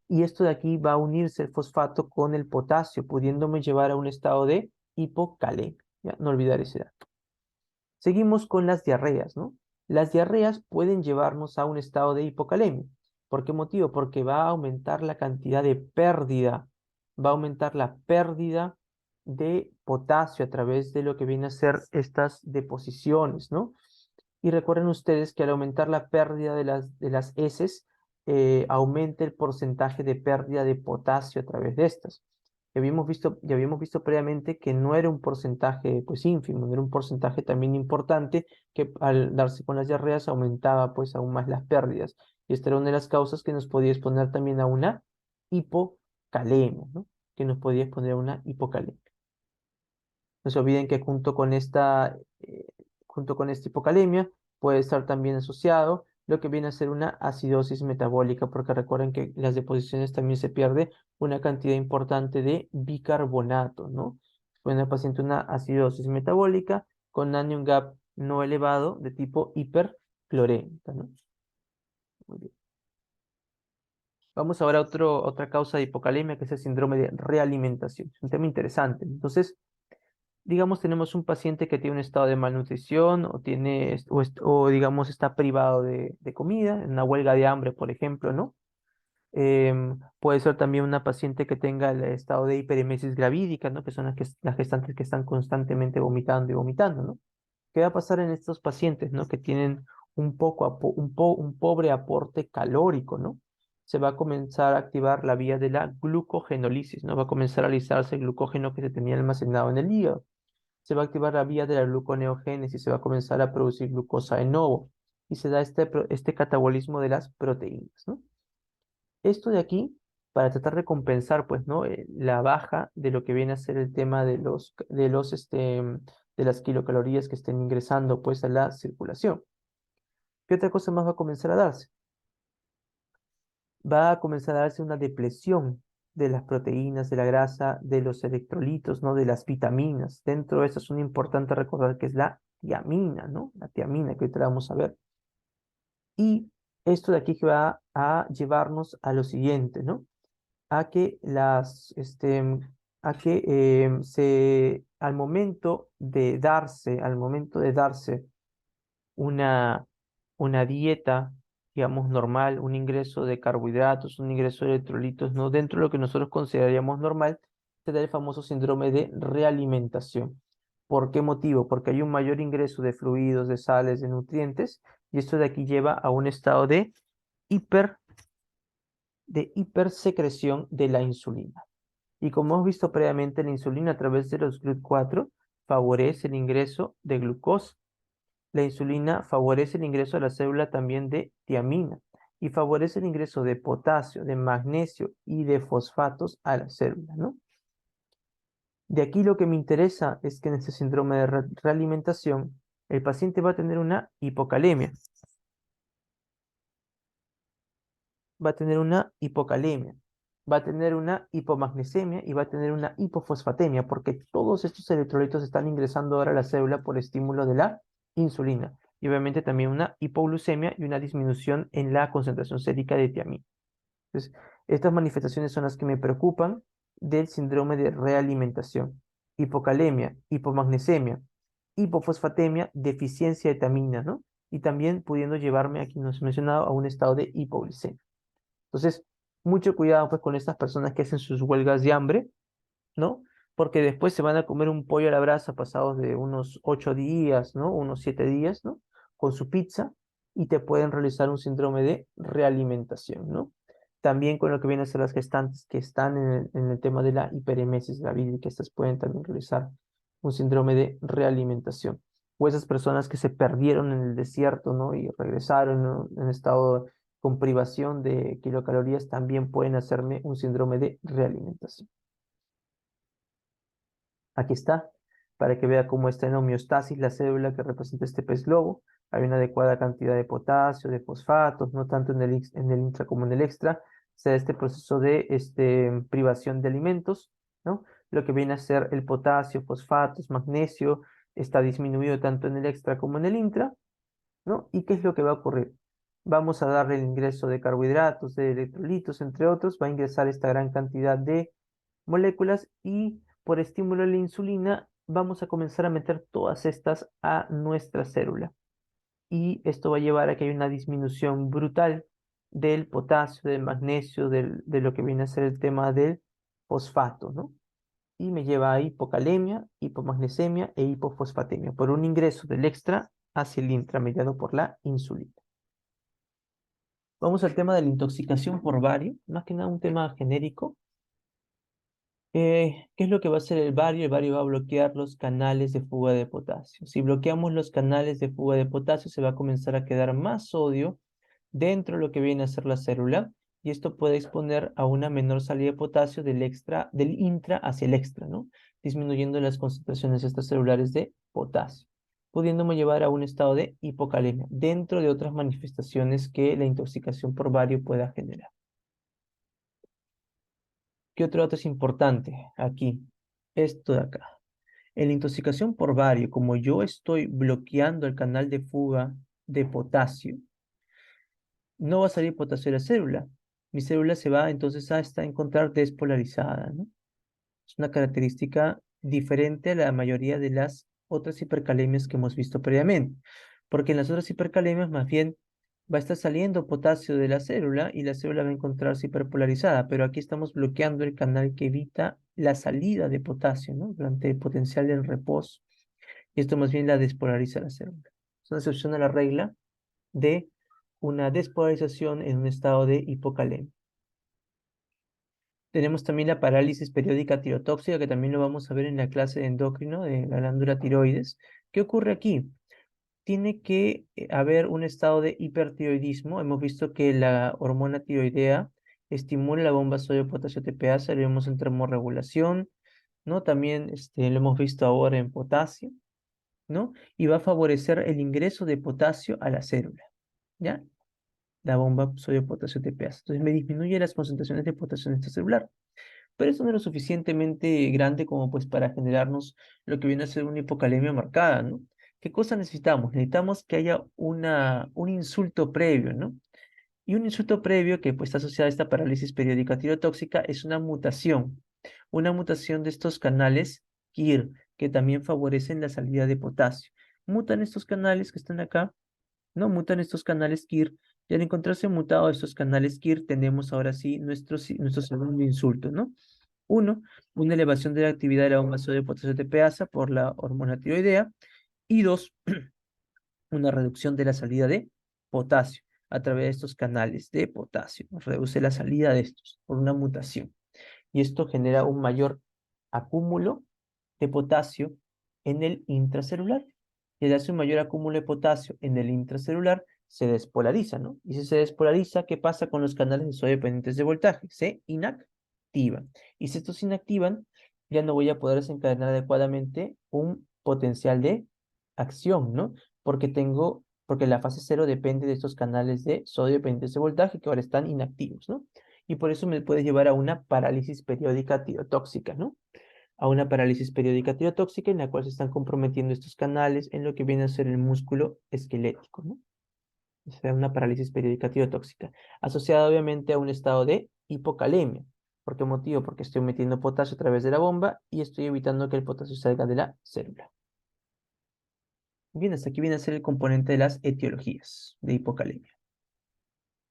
Y esto de aquí va a unirse el fosfato con el potasio, pudiéndome llevar a un estado de hipocalemia. ¿Ya? No olvidar ese dato. Seguimos con las diarreas, ¿no? Las diarreas pueden llevarnos a un estado de hipocalemia. ¿Por qué motivo? Porque va a aumentar la cantidad de pérdida, va a aumentar la pérdida de potasio a través de lo que viene a ser estas deposiciones, ¿no? Y recuerden ustedes que al aumentar la pérdida de las heces, aumenta el porcentaje de pérdida de potasio a través de estas. Ya habíamos visto previamente que no era un porcentaje pues ínfimo, no era un porcentaje también importante que al darse con las diarreas aumentaba pues aún más las pérdidas. Y esta era una de las causas que nos podía exponer también a una hipocalemia, ¿no? Que nos podía exponer a una hipocalemia. No se olviden que junto con esta hipocalemia puede estar también asociado lo que viene a ser una acidosis metabólica, porque recuerden que en las deposiciones también se pierde una cantidad importante de bicarbonato, ¿no? Pone al paciente una acidosis metabólica con anion gap no elevado de tipo hiperclorémica, ¿no? Muy bien. Vamos ahora a otra causa de hipocalemia, que es el síndrome de realimentación. Es un tema interesante. Entonces, digamos, tenemos un paciente que tiene un estado de malnutrición o tiene, digamos, está privado de comida, en una huelga de hambre, por ejemplo, ¿no? Puede ser también una paciente que tenga el estado de hiperemesis gravídica, ¿no? Que son las gestantes que están constantemente vomitando y vomitando, ¿no? ¿Qué va a pasar en estos pacientes, ¿no? Que tienen un pobre aporte calórico, ¿no? Se va a comenzar a activar la vía de la glucogenólisis, ¿no? Va a comenzar a alisarse el glucógeno que se tenía almacenado en el hígado. Se va a activar la vía de la gluconeogénesis, se va a comenzar a producir glucosa de nuevo y se da este catabolismo de las proteínas, ¿no? Esto de aquí, para tratar de compensar, pues, ¿no? La baja de lo que viene a ser el tema de las kilocalorías que estén ingresando, pues, a la circulación. ¿Qué otra cosa más va a comenzar a darse? Va a comenzar a darse una depresión de las proteínas, de la grasa, de los electrolitos, ¿no? De las vitaminas. Dentro de eso es muy importante recordar que es la tiamina, ¿no? La tiamina que ahorita la vamos a ver. Y esto de aquí que va a llevarnos a lo siguiente, ¿no? A que al momento de darse una, una dieta, digamos, normal, un ingreso de carbohidratos, un ingreso de electrolitos, no dentro de lo que nosotros consideraríamos normal, se da el famoso síndrome de realimentación. ¿Por qué motivo? Porque hay un mayor ingreso de fluidos, de sales, de nutrientes, y esto de aquí lleva a un estado hiper, de hipersecreción de la insulina. Y como hemos visto previamente, la insulina a través de los GLUT4 favorece el ingreso de glucosa. La insulina favorece el ingreso a la célula también de tiamina y favorece el ingreso de potasio, de magnesio y de fosfatos a la célula, ¿no? De aquí lo que me interesa es que en este síndrome de realimentación el paciente va a tener una hipocalemia, va a tener una hipocalemia, va a tener una hipomagnesemia y va a tener una hipofosfatemia, porque todos estos electrolitos están ingresando ahora a la célula por estímulo de la insulina. Y obviamente también una hipoglucemia y una disminución en la concentración sérica de tiamina. Entonces, estas manifestaciones son las que me preocupan del síndrome de realimentación. Hipocalemia, hipomagnesemia, hipofosfatemia, deficiencia de tiamina, ¿no? Y también pudiendo llevarme, aquí nos he mencionado, a un estado de hipoglucemia. Entonces, mucho cuidado pues con estas personas que hacen sus huelgas de hambre, ¿no? Porque después se van a comer un pollo a la brasa pasados de unos 8 días, ¿no? Unos 7 días, ¿no? Con su pizza y te pueden realizar un síndrome de realimentación, ¿no? También con lo que vienen a ser las gestantes que están en el tema de la hiperemesis gravídica, que estas pueden también realizar un síndrome de realimentación. O esas personas que se perdieron en el desierto, ¿no? Y regresaron, ¿no? En estado con privación de kilocalorías, también pueden hacerme un síndrome de realimentación. Aquí está, para que vea cómo está en homeostasis la célula que representa este pez globo. Hay una adecuada cantidad de potasio, de fosfatos, no tanto en el intra como en el extra. Se da este proceso de privación de alimentos, ¿no? Lo que viene a ser el potasio, fosfatos, magnesio, está disminuido tanto en el extra como en el intra, ¿no? ¿Y qué es lo que va a ocurrir? Vamos a darle el ingreso de carbohidratos, de electrolitos, entre otros, va a ingresar esta gran cantidad de moléculas y por estímulo de la insulina vamos a comenzar a meter todas estas a nuestra célula. Y esto va a llevar a que haya una disminución brutal del potasio, del magnesio, de lo que viene a ser el tema del fosfato, ¿no? Y me lleva a hipocalemia, hipomagnesemia e hipofosfatemia por un ingreso del extra hacia el intra mediado por la insulina. Vamos al tema de la intoxicación por bario, más que nada un tema genérico. ¿Qué es lo que va a hacer el bario? El bario va a bloquear los canales de fuga de potasio. Si bloqueamos los canales de fuga de potasio, se va a comenzar a quedar más sodio dentro de lo que viene a ser la célula, y esto puede exponer a una menor salida de potasio del intra hacia el extra, ¿no? Disminuyendo las concentraciones extracelulares de potasio. pudiéndome llevar a un estado de hipocalemia, dentro de otras manifestaciones que la intoxicación por bario pueda generar. ¿Qué otro dato es importante aquí? Esto de acá. En la intoxicación por bario, como yo estoy bloqueando el canal de fuga de potasio, no va a salir potasio de la célula. Mi célula se va entonces a encontrar despolarizada, ¿no? Es una característica diferente a la mayoría de las otras hipercalemias que hemos visto previamente, porque en las otras hipercalemias más bien va a estar saliendo potasio de la célula y la célula va a encontrarse hiperpolarizada, pero aquí estamos bloqueando el canal que evita la salida de potasio, ¿no? Durante el potencial del reposo. Y esto más bien la despolariza la célula. Es una excepción a la regla de una despolarización en un estado de hipocalemia. Tenemos también la parálisis periódica tirotóxica, que también lo vamos a ver en la clase de endocrino de la glándula tiroides. ¿Qué ocurre aquí? Tiene que haber un estado de hipertiroidismo. Hemos visto que la hormona tiroidea estimula la bomba sodio-potasio TPasa, lo vemos en termorregulación, ¿no? También lo hemos visto ahora en potasio, ¿no? Y va a favorecer el ingreso de potasio a la célula, ¿ya? La bomba sodio-potasio TPasa. Entonces me disminuye las concentraciones de potasio en esta celular, pero eso no es lo suficientemente grande como pues para generarnos lo que viene a ser una hipocalemia marcada, ¿no? ¿Qué cosa necesitamos? Necesitamos que haya un insulto previo, ¿no? Y un insulto previo que pues está asociado a esta parálisis periódica tirotóxica es una mutación de estos canales KIR, que también favorecen la salida de potasio. Mutan estos canales que están acá, ¿no? Mutan estos canales KIR, y al encontrarse mutados estos canales KIR, tenemos ahora sí nuestro segundo insulto, ¿no? Uno, una elevación de la actividad de la bomba sodio potasio TPasa por la hormona tiroidea. Y dos, una reducción de la salida de potasio a través de estos canales de potasio. Reduce la salida de estos por una mutación. Y esto genera un mayor acúmulo de potasio en el intracelular. Y al hacer un mayor acúmulo de potasio en el intracelular, se despolariza, ¿no? Y si se despolariza, ¿qué pasa con los canales de sodio dependientes de voltaje? Se inactivan. Y si estos se inactivan, ya no voy a poder desencadenar adecuadamente un potencial de acción, ¿no? Porque la fase cero depende de estos canales de sodio dependientes de voltaje que ahora están inactivos, ¿no? Y por eso me puede llevar a una parálisis periódica tirotóxica, ¿no? A una parálisis periódica tirotóxica en la cual se están comprometiendo estos canales en lo que viene a ser el músculo esquelético, ¿no? O sea, una parálisis periódica tirotóxica, asociada obviamente a un estado de hipocalemia. ¿Por qué motivo? Porque estoy metiendo potasio a través de la bomba y estoy evitando que el potasio salga de la célula. Bien, hasta aquí viene a ser el componente de las etiologías de hipocalemia.